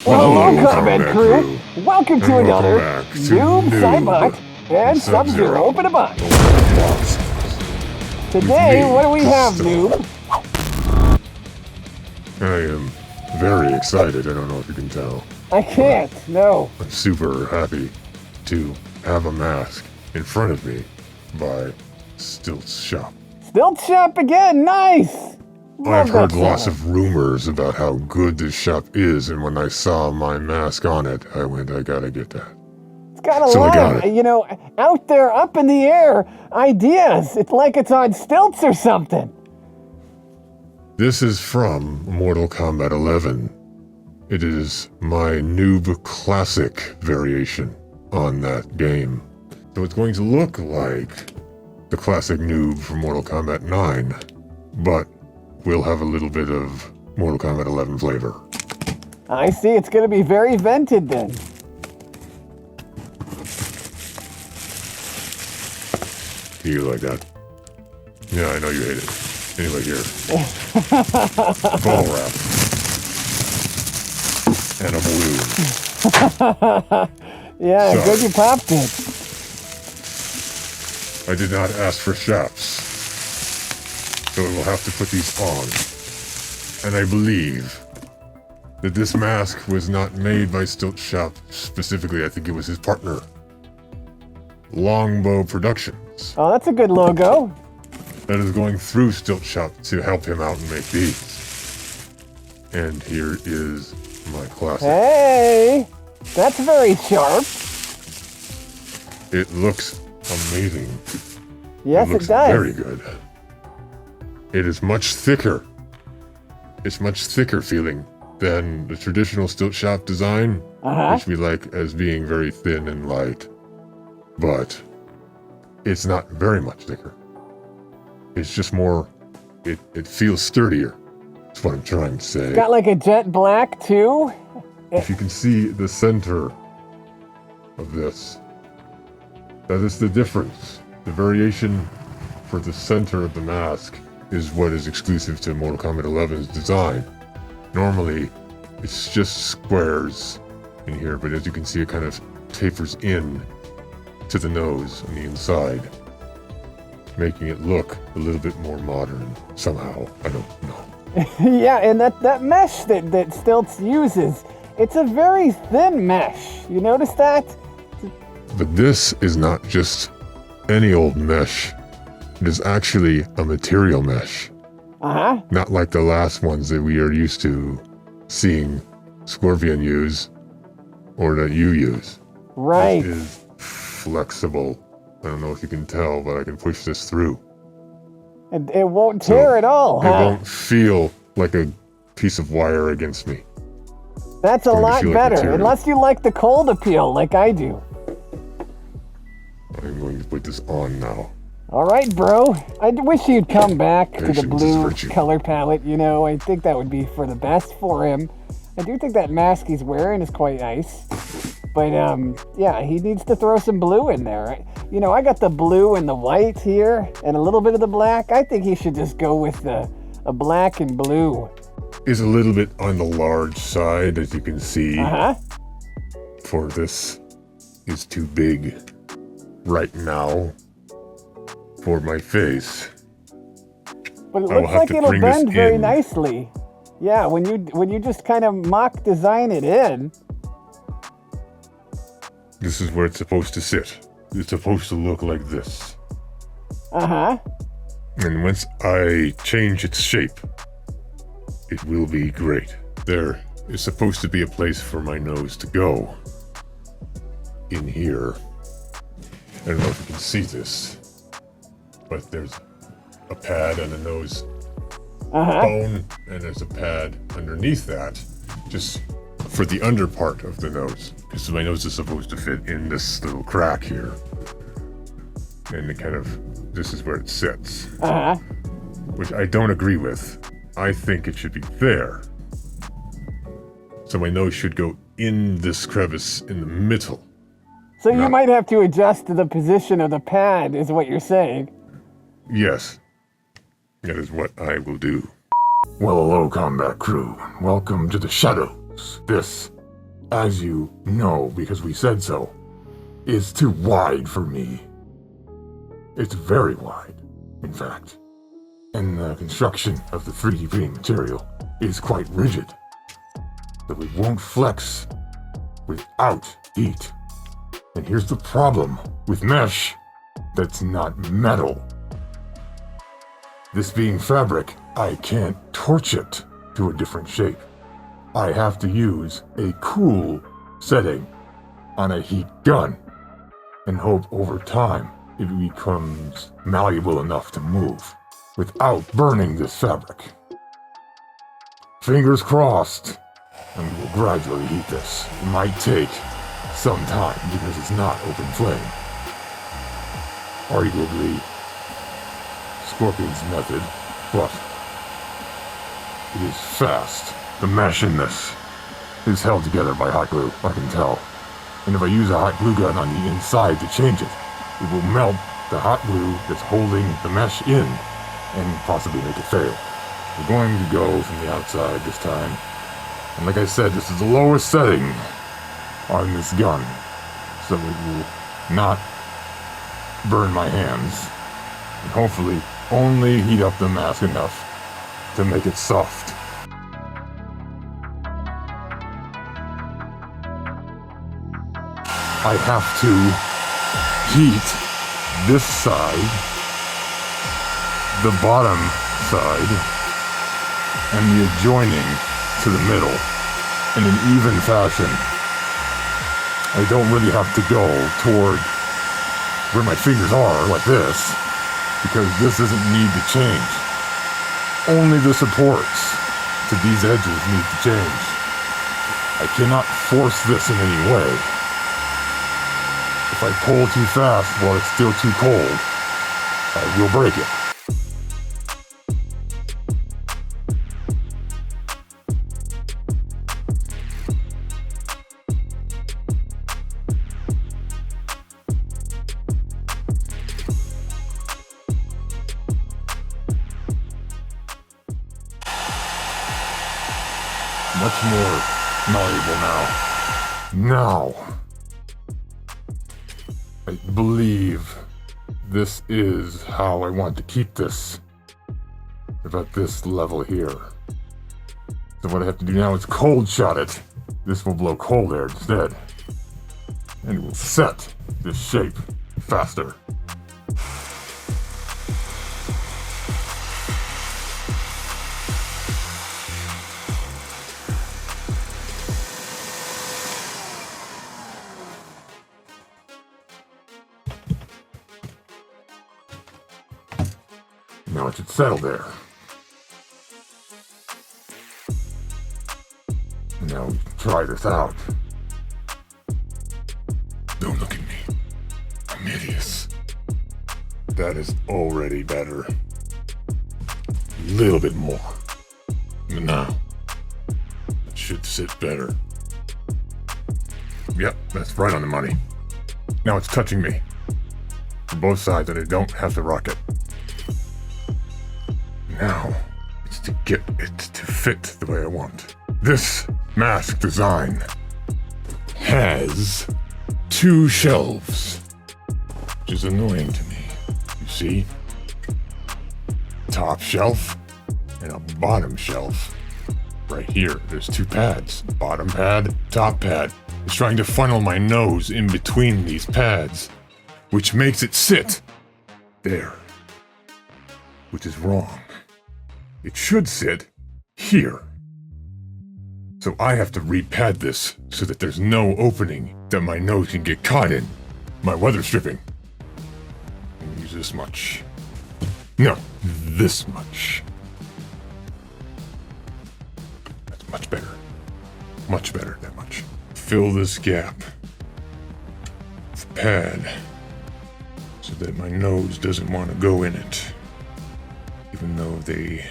Well, hello, combat crew. Welcome to another Noob Saibot and Sub-Zero Open a Box. Today, what do we have, Noob? I am very excited. I don't know if you can tell. I can't, no. I'm super happy to have a mask in front of me by Stiltsshop. Stiltsshop again, nice! I've heard lots of rumors about how good this shop is, and when I saw my mask on it, I went, I gotta get that. It's got a lot of, out there, up in the air, ideas. It's like it's on stilts or something. This is from Mortal Kombat 11. It is my Noob Classic variation on that game. So it's going to look like the classic Noob from Mortal Kombat 9, but we'll have a little bit of Mortal Kombat 11 flavor. I see, it's going to be very vented then. You like that? Yeah, I know you hate it. Anyway, here. Ball wrap. And a balloon. Yeah, sorry. Good you popped it. I did not ask for straps, so we'll have to put these on. And I believe that this mask was not made by Stiltsshop specifically. I think it was his partner, Longbow Productions. Oh, that's a good logo. That is going through Stiltsshop to help him out and make these. And here is my classic. Hey, that's very sharp. It looks amazing. Yes, it does. Very good. It is much thicker. It's much thicker feeling than the traditional Stiltsshop design, which we like as being very thin and light. But it's not very much thicker. It's just more, it feels sturdier. That's what I'm trying to say. It's got like a jet black too. If you can see the center of this, that is the difference. The variation for the center of the mask is what is exclusive to Mortal Kombat 11's design. Normally, it's just squares in here, but as you can see, it kind of tapers in to the nose on the inside, making it look a little bit more modern somehow. I don't know. Yeah, and that mesh that Stilts uses, it's a very thin mesh. You notice that? But this is not just any old mesh. It is actually a material mesh. Not like the last ones that we are used to seeing Scorpion use, or that you use. Right. It is flexible. I don't know if you can tell, but I can push this through. And it won't tear at all, huh? It won't feel like a piece of wire against me. That's a lot better, unless you like the cold appeal like I do. I'm going to put this on now. All right, bro. I wish you'd come back to the blue color palette, I think that would be for the best for him. I do think that mask he's wearing is quite nice. But, yeah, he needs to throw some blue in there. I got the blue and the white here, and a little bit of the black. I think he should just go with a black and blue. Is a little bit on the large side, as you can see. For this is too big right now for my face. But it looks like it'll bend very nicely. Yeah, when you just kind of mock design it in. This is where it's supposed to sit. It's supposed to look like this. And once I change its shape, it will be great. There is supposed to be a place for my nose to go. In here. I don't know if you can see this, but there's a pad on the nose bone, and there's a pad underneath that, just for the under part of the nose, because my nose is supposed to fit in this little crack here. And it kind of, this is where it sits. Which I don't agree with. I think it should be there. So my nose should go in this crevice in the middle. So you might have to adjust to the position of the pad, is what you're saying. Yes. That is what I will do. Well, hello, combat crew. Welcome to the shadows. This as you know because we said so, is too wide for me. It's very wide, in fact. And the construction of the 3D printing material is quite rigid. So it won't flex without heat. And here's the problem with mesh that's not metal. This being fabric, I can't torch it to a different shape. I have to use a cool setting on a heat gun and hope over time it becomes malleable enough to move without burning this fabric. Fingers crossed, and we will gradually heat this. It might take some time because it's not open flame. Arguably, Scorpion's method, but it is fast. The mesh in this is held together by hot glue, I can tell. And if I use a hot glue gun on the inside to change it, it will melt the hot glue that's holding the mesh in and possibly make it fail. We're going to go from the outside this time. And like I said, this is the lowest setting on this gun, so it will not burn my hands. And hopefully only heat up the mask enough to make it soft. I have to heat this side, the bottom side, and the adjoining to the middle in an even fashion. I don't really have to go toward where my fingers are like this, because this doesn't need to change. Only the supports to these edges need to change. I cannot force this in any way. If I pull too fast while it's still too cold, I will break it. Much more malleable now. Now, I believe this is how I want to keep this. About this level here. So what I have to do now is cold shot it. This will blow cold air instead. And it will set this shape faster. Now it should settle there. Now we can try this out. Don't look at me. I'm hideous. That is already better. A little bit more. But now, it should sit better. Yep, that's right on the money. Now it's touching me. From both sides, and I don't have to rock it. Now, it's to get it to fit the way I want. This mask design has 2 shelves, which is annoying to me. You see? Top shelf and a bottom shelf. Right here, there's 2 pads. Bottom pad, top pad. It's trying to funnel my nose in between these pads, which makes it sit there, which is wrong. It should sit here. So I have to repad this so that there's no opening that my nose can get caught in. My weather stripping. Use this much. No, this much. That's much better. Much better, that much. Fill this gap with pad so that my nose doesn't want to go in it. Even though they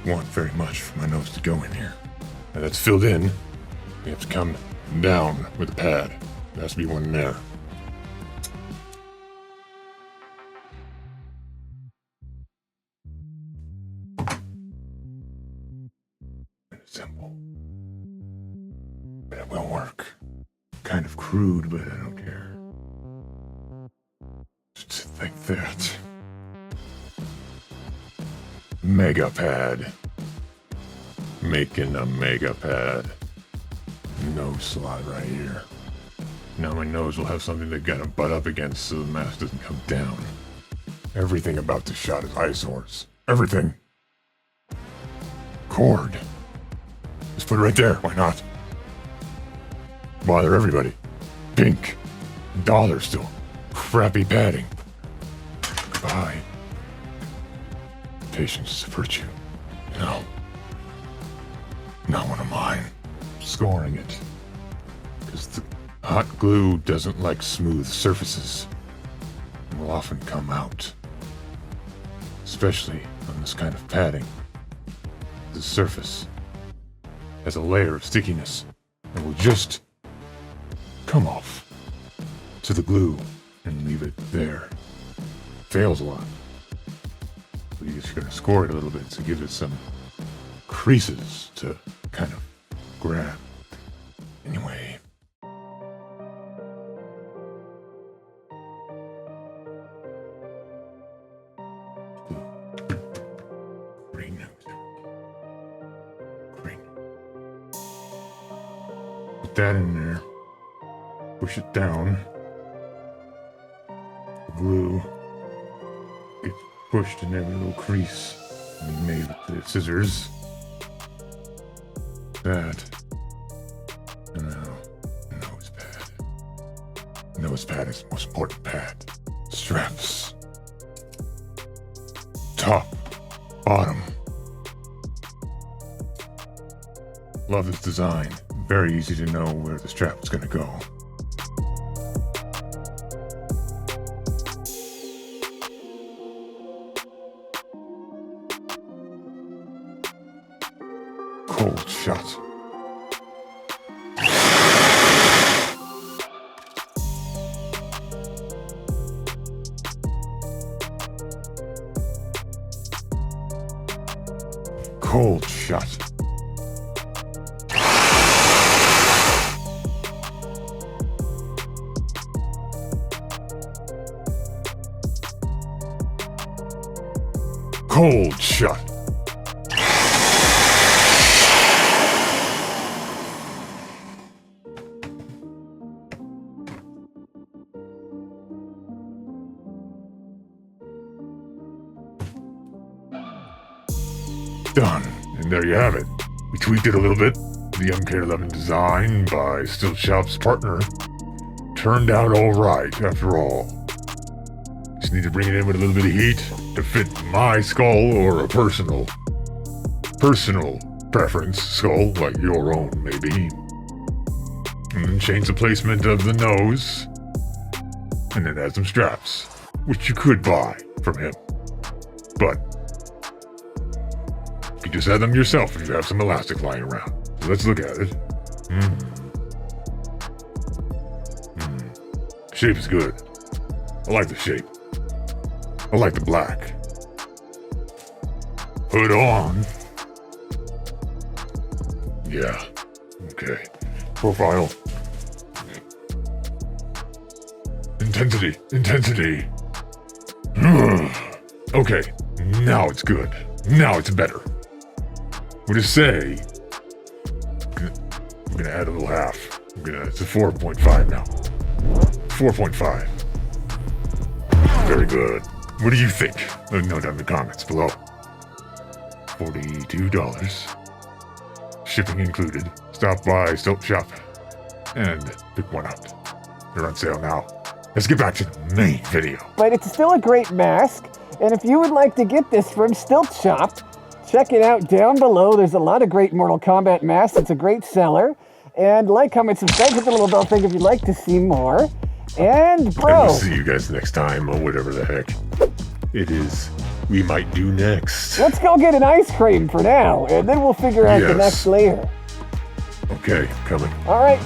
want very much for my nose to go in here. Now that's filled in. We have to come down with the pad. There has to be one in there. And assemble. it will work. Kind of crude, but I don't care. Just like that. Mega pad. Making a mega pad. Nose slot right here. Now my nose will have something to kind of butt up against so the mask doesn't come down. Everything about this shot is eyesores. Everything. Cord. Just put it right there. Why not? Bother everybody. Pink. $1 still. Crappy padding. Goodbye. Patience is a virtue. No. Not one of mine. Scoring it. Because the hot glue doesn't like smooth surfaces. It will often come out. Especially on this kind of padding. The surface has a layer of stickiness and will just come off to the glue and leave it there. Fails a lot. But you're just going to score it a little bit to give it some creases to kind of grab. Anyway. Green nose. Green. Put that in there. Push it down. The glue gets pushed in every little crease we made with the scissors. That. And now, nose pad. Nose pad is the most important pad. Straps. Top. Bottom. Love this design. Very easy to know where the strap is going to go. Cold shot. Cold shot. Cold shot. Done. And there you have it. We tweaked it a little bit. The MK11 design by Stiltshop's partner turned out alright after all. Just need to bring it in with a little bit of heat to fit my skull or a personal preference skull, like your own maybe. And then change the placement of the nose. And then add some straps, which you could buy from him. But you just add them yourself if you have some elastic lying around. So let's look at it. Shape is good. I like the shape. I like the black. Hood on. Yeah. Okay. Profile. Intensity. Intensity. Okay. Now it's good. Now it's better. We'll just say, I'm gonna add a little half. It's a 4.5 now. 4.5. Very good. What do you think? Let me know down in the comments below. $42. Shipping included. Stop by Stiltshop and pick one out. They're on sale now. Let's get back to the main video. But it's still a great mask, and if you would like to get this from Stiltshop, check it out down below. There's a lot of great Mortal Kombat masks. It's a great seller. And like, comment, subscribe, hit the little bell thing if you'd like to see more. And bro, And we'll see you guys next time or whatever the heck it is we might do next. let's go get an ice cream for now, and then we'll figure out the Yes. next layer. Okay, coming. All right.